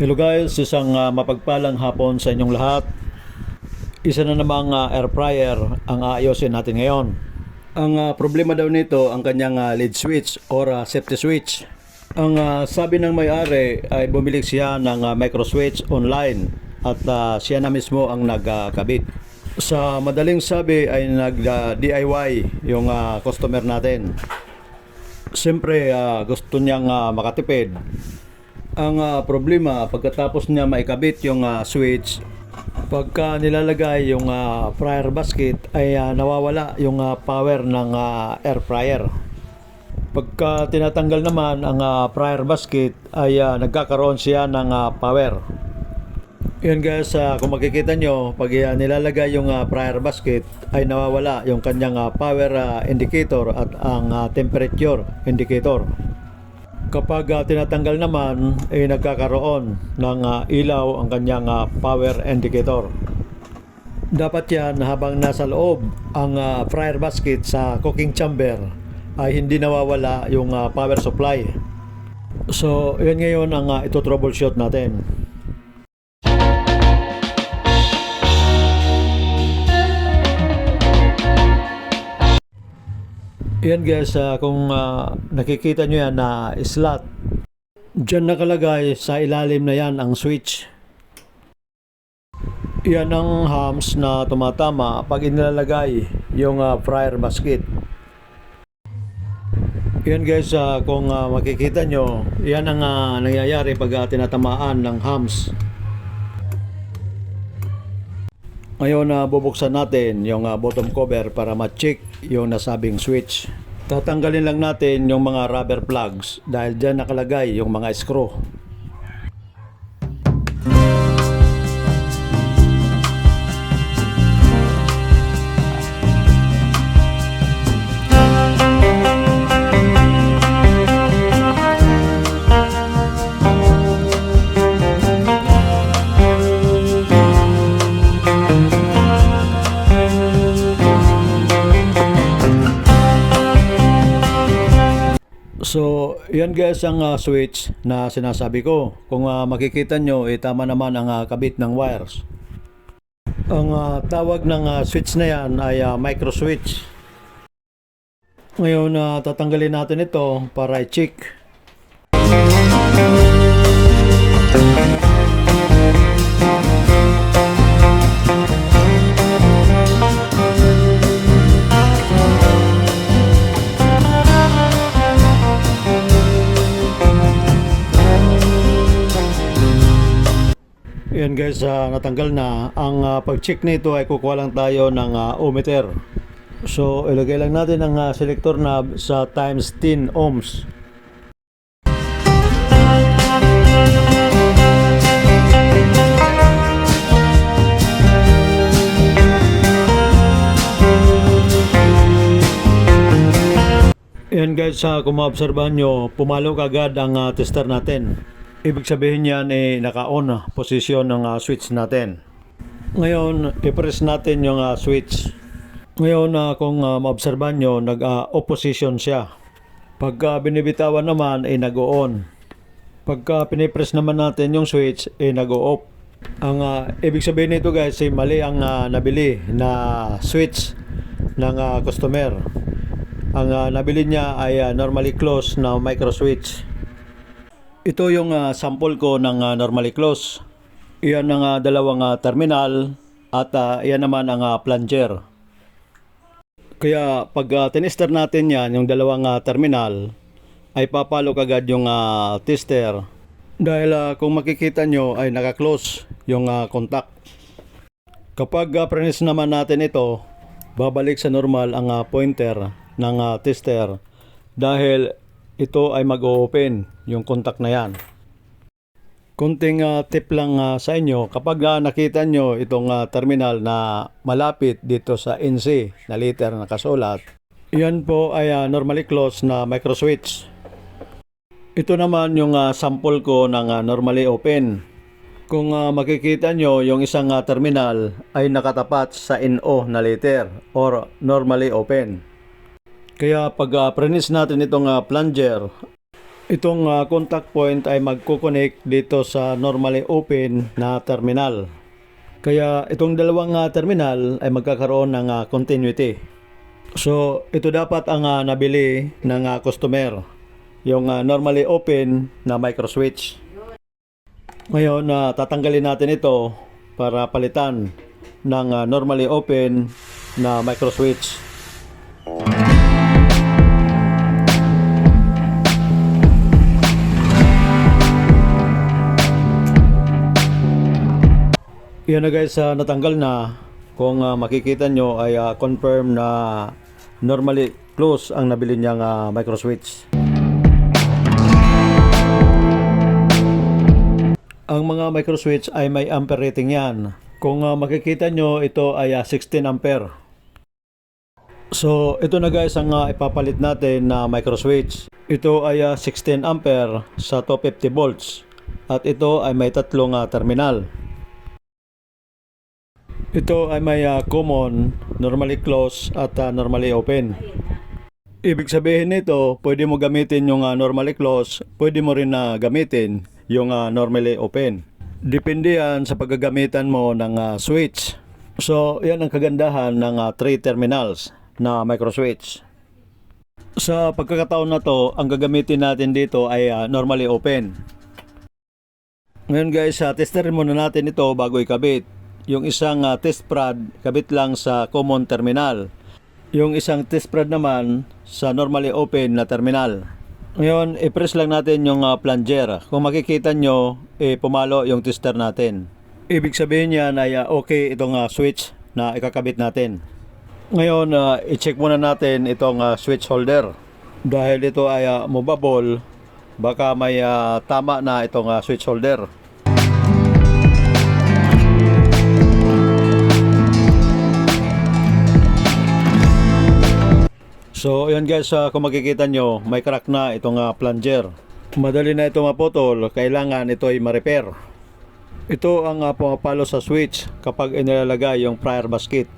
Hello guys, isang mapagpalang hapon sa inyong lahat. Isa na namang air fryer ang aayusin natin ngayon. Ang problema daw nito ang kanyang lead switch or safety switch. Ang sabi ng may-ari ay bumili siya ng micro switch online at siya na mismo ang nagkabit. Sa madaling sabi ay nag-DIY yung customer natin. Siyempre gusto niyang makatipid. Ang problema pagkatapos niya maikabit yung switch, pagka nilalagay yung fryer basket ay nawawala yung power ng air fryer. Pagka tinatanggal naman ang fryer basket ay nagkakaroon siya ng power. Yan guys, kung makikita nyo, pag nilalagay yung fryer basket ay nawawala yung kanyang power indicator at ang temperature indicator. Kapag tinatanggal naman ay nagkakaroon ng ilaw ang kanyang power indicator. Dapat yan habang nasa loob ang fryer basket sa cooking chamber ay hindi nawawala yung power supply. So yun ngayon ang ito troubleshoot natin. Yan guys, kung nakikita nyo yan na slot, dyan nakalagay sa ilalim na yan ang switch. Yan ang hams na tumatama pag inilalagay yung fryer basket. Yan guys, kung makikita nyo, yan ang nangyayari pag tinatamaan ng hams. Ngayon bubuksan natin yung bottom cover para ma-check yung nasabing switch. Tatanggalin lang natin yung mga rubber plugs dahil dyan nakalagay yung mga screw. So, yan guys ang switch na sinasabi ko. Kung makikita nyo, tama naman ang kabit ng wires. Ang tawag ng switch na yan ay micro switch. Ngayon, tatanggalin natin ito para i-check. Yan guys, natanggal na. Ang pag-check nito ay kukuha lang tayo ng ohmmeter. So ilagay lang natin ang selector knob sa times 10 ohms. Yan guys, kung maobserbahan nyo, pumalo kagad ang tester natin. Ibig sabihin yan naka-on posisyon ng switch natin. Ngayon, i-press natin yung switch. Ngayon, kung maobserbahan nyo, nag-off position siya. Pagka binibitawan naman, nag-on. Pagka pinipress naman natin yung switch, nag-off. Ang ibig sabihin nito guys, mali ang nabili na switch ng customer. Ang nabili niya ay normally closed na micro switch. Ito yung sample ko ng normally close. Iyan ang dalawang terminal at iyan naman ang plunger. Kaya pag tinister natin yan, yung dalawang terminal, ay papalo kagad yung tester. Dahil kung makikita nyo ay naka-close yung contact. Kapag prenis naman natin ito, babalik sa normal ang pointer ng tester dahil ito ay mag-open yung contact na yan. Kunting tip lang sa inyo, kapag nakita nyo itong terminal na malapit dito sa NC na liter na kasulat, yan po ay normally closed na micro switch. Ito naman yung sample ko ng normally open. Kung makikita nyo, yung isang terminal ay nakatapat sa NO na liter or normally open. Kaya pag prenis natin itong plunger, Itong contact point ay magkukonek dito sa normally open na terminal. Kaya itong dalawang terminal ay magkakaroon ng continuity. So ito dapat ang nabili ng customer, yung normally open na micro switch. Ngayon tatanggalin natin ito para palitan ng normally open na micro switch. Yan na guys, natanggal na. Kung makikita nyo ay confirm na normally close ang nabili niyang micro switch. Ang mga micro switch ay may ampere rating yan. Kung makikita nyo, ito ay 16 ampere. So ito na guys ang ipapalit natin na micro switch. Ito ay 16 ampere sa 250 volts. At ito ay may tatlong terminal. Ito ay may common, normally close at normally open. Ibig sabihin nito, pwede mo gamitin yung normally close, pwede mo rin gamitin yung normally open. Depende yan sa paggagamitan mo ng switch. So yan ang kagandahan ng 3 terminals na micro switch. Sa pagkakataon na to, ang gagamitin natin dito ay normally open. Ngayon guys, testerin muna natin ito bago ikabit. Yung isang test prod kabit lang sa common terminal. Yung isang test prod naman sa normally open na terminal. Ngayon, i-press lang natin yung plunger. Kung makikita nyo, pumalo yung tester natin. Ibig sabihin niyan ay okay itong switch na ikakabit natin. Ngayon, i-check muna natin itong switch holder. Dahil ito ay movable, baka may tama na itong switch holder. So ayan guys, kung makikita nyo, may crack na itong plunger. Madali na ito maputol, kailangan ito ay ma-repair. Ito ang pumapalo sa switch kapag inilalagay yung prior basket.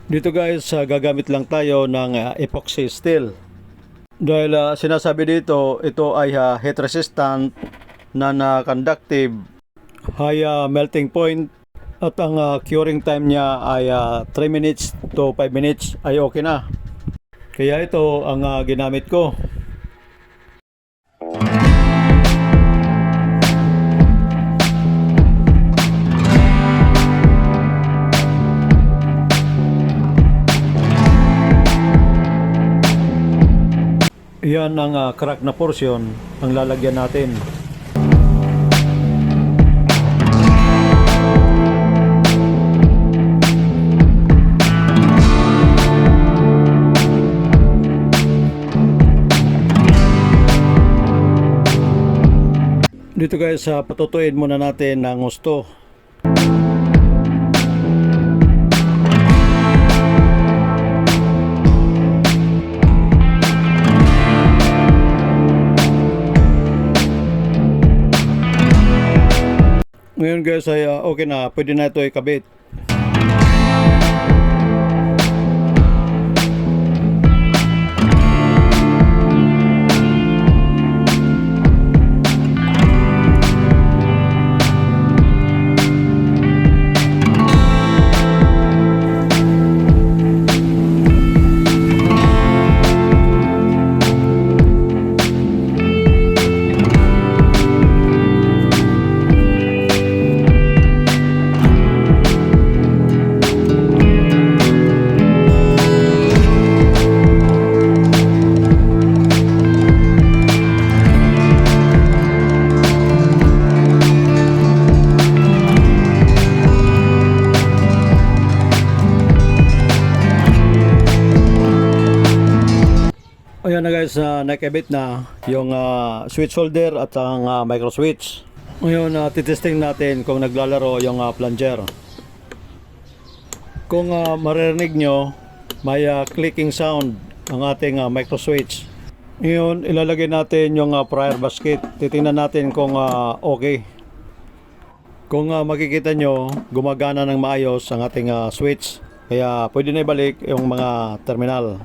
Dito guys, gagamit lang tayo ng epoxy steel. Dahil sinasabi dito, ito ay heat resistant, non-conductive, high melting point, at ang curing time niya ay 3 minutes to 5 minutes ay okay na. Kaya ito ang ginamit ko. Yan ang crack na portion ang lalagyan natin. Dito guys, patutuin muna natin ng gusto. Ngayon guys ay okay na, pwede na ito ikabit. Ayan na guys, nakabit na yung switch holder at ang micro switch. Ngayon, titesting natin kung naglalaro yung plunger. Kung maririnig nyo, may clicking sound ang ating micro switch. Ngayon, ilalagay natin yung prior basket. Titingnan natin kung okay. Kung makikita nyo, gumagana ng maayos ang ating switch. Kaya pwede na ibalik yung mga terminal.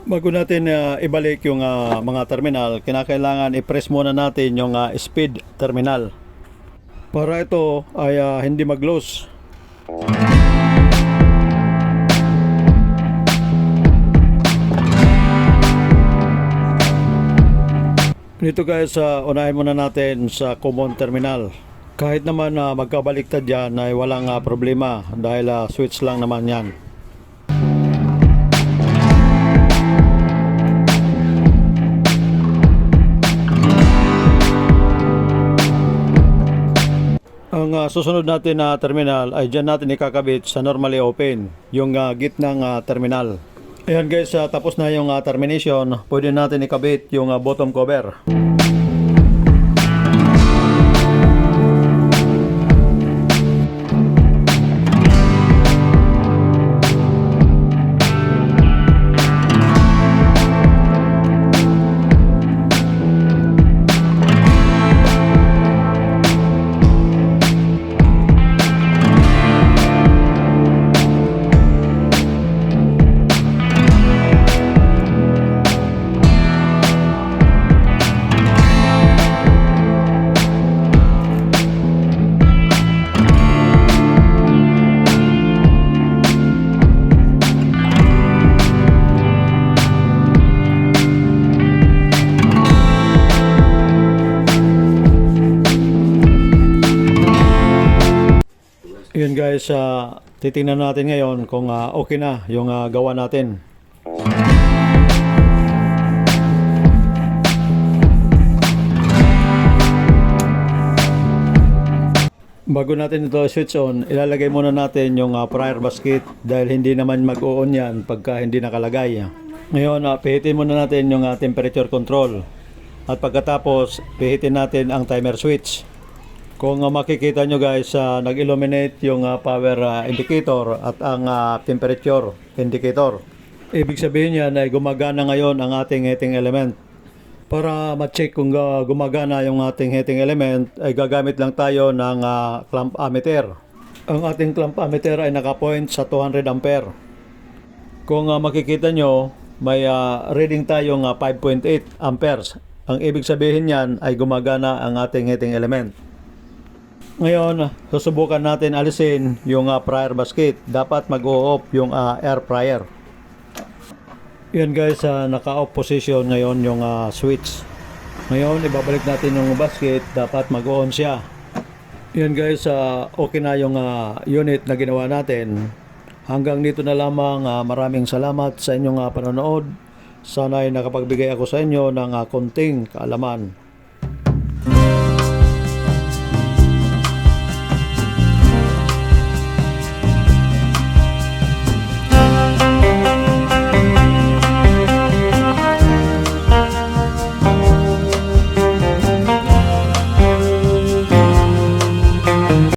Bago natin ibalik yung mga terminal, kinakailangan i-press muna natin yung speed terminal para ito ay hindi mag-loose. Dito guys, unahin muna natin sa common terminal. Kahit naman magkabaliktad yan ay walang problema dahil switch lang naman yan. Ang susunod natin na terminal ay dyan natin ikakabit sa normally open, yung gitnang terminal. Ayan guys, tapos na yung termination. Pwede natin ikabit yung bottom cover. Yun guys, titingnan natin ngayon kung okay na yung gawa natin. Bago natin ito switch on, ilalagay muna natin yung prior basket dahil hindi naman mag-o-on yan pagka hindi nakalagay. Ngayon, pihitin muna natin yung temperature control at pagkatapos pihitin natin ang timer switch. Kung makikita nyo guys, nag-illuminate yung power indicator at ang temperature indicator. Ibig sabihin yan ay gumagana ngayon ang ating heating element. Para ma-check kung gumagana yung ating heating element ay gagamit lang tayo ng clamp ammeter. Ang ating clamp ammeter ay naka-point sa 200 ampere. Kung makikita nyo, may reading tayong 5.8 amperes. Ang ibig sabihin yan ay gumagana ang ating heating element. Ngayon, susubukan natin alisin yung prior basket. Dapat mag-o-off yung air fryer. Yan guys, naka-off position ngayon yung switch. Ngayon, ibabalik natin yung basket. Dapat mag-on siya. Yan guys, okay na yung unit na ginawa natin. Hanggang dito na lamang. Maraming salamat sa inyong panonood. Sana ay nakapagbigay ako sa inyo ng konting kaalaman.